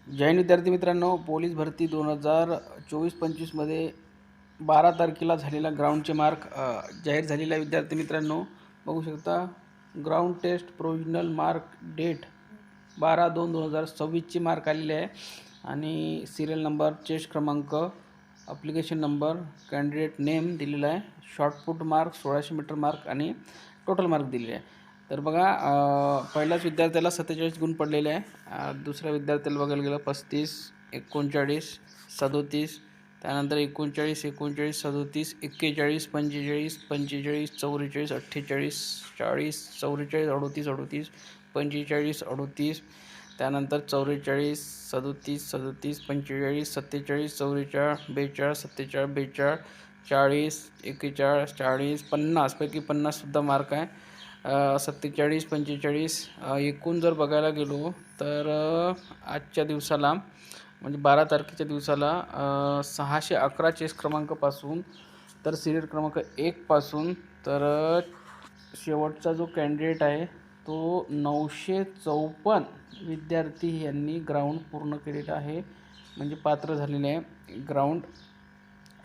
जय हिंद विद्यार्थी मित्रांनो, पोलीस भरती 2024-25मध्ये 12 तारखेला झालेला ग्राउंडचे मार्क जाहीर झालेला विद्यार्थी मित्रांनो बघू शकता. Ground test provisional mark date 12/2/2026चे मार्क आलेले आहे आणि सिरियल नंबर, चेस्ट क्रमांक, ॲप्लिकेशन नंबर, कॅन्डिडेट नेम दिलेला आहे. शॉर्टपुट मार्क 1600 मीटर मार्क आणि टोटल मार्क दिलेले आहे. तर बघा, पहिल्याच विद्यार्थ्याला 47 गुण पडलेले आहे. दुसऱ्या विद्यार्थ्याला बघायला गेलं 35, 39, 37, त्यानंतर 39, 39, 37, 41, 45, 45, 44, 48, 40, 44, 38, 38, 45, 38, त्यानंतर 44, 37, 37, 45, 47, 44, 42, 47, 42, 40, 41, 40, 50 पैकी 50सुद्धा मार्क आहे. 47, 45 एकूण जर बघायला गेलो तर आजच्या दिवसाला म्हणजे 12 तारखेच्या दिवसाला 611 चेस क्रमांकापासून तर सिरियल क्रमांक 1 पासून तर शेवटचा जो कॅन्डिडेट आहे तो 954 विद्यार्थी यांनी ग्राउंड पूर्ण केलेला आहे, म्हणजे पात्र झालेले आहे, ग्राउंड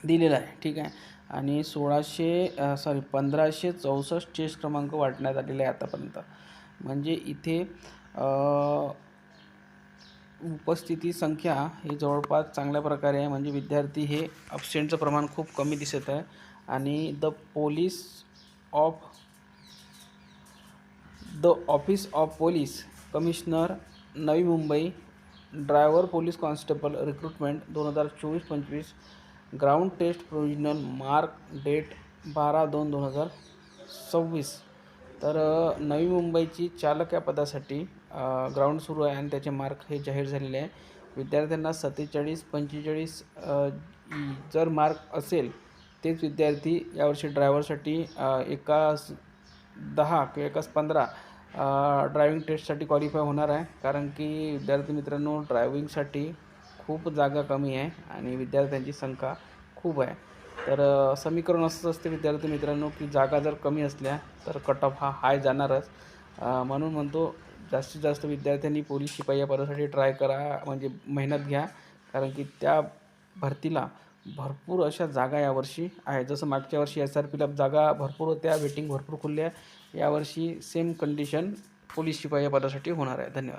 दिलेला आहे. ठीक आहे. आणि 1564 चेस क्रमांक वाटण्यात आलेले आहे आतापर्यंत. म्हणजे इथे उपस्थिती संख्या ही जवळपास चांगल्या प्रकारे आहे. म्हणजे विद्यार्थी हे अब्सेंटचं प्रमाण खूप कमी दिसत आहे. आणि office of police commissioner Navi Mumbai driver police constable recruitment 2024-25 ground test provisional mark date 12/2/2026. तर नवी मुंबईची चालक या पदासाठी ग्राउंड सुरू आहे आणि त्याचे मार्क हे जाहीर झालेले आहे. विद्यार्थ्यांना 47, 45 जर मार्क असेल तेच विद्यार्थी यावर्षी ड्रायव्हरसाठी एकास 10 किंवा एकास 15 ड्रायव्हिंग टेस्टसाठी क्वालिफाय होणार आहे. कारण की विद्यार्थी मित्रांनो, ड्रायव्हिंगसाठी खूप जागा कमी आहे आणि विद्यार्थ्यांची संख्या खूप आहे. तर समीकरण असंच असते विद्यार्थी मित्रांनो, की जागा जर कमी असल्या तर कट ऑफ हा हाय जाणारच. म्हणून म्हणतो जास्तीत जास्त विद्यार्थ्यांनी पोलीस शिपाई या पदासाठी ट्राय करा, म्हणजे मेहनत घ्या. कारण की त्या भरतीला भरपूर अशा जागा यावर्षी आहे. जसं मागच्या वर्षी SRPला जागा भरपूर होत्या, वेटिंग भरपूर खुलल्या, यावर्षी सेम कंडिशन पोलीस शिपाई या पदासाठी होणार आहे. धन्यवाद.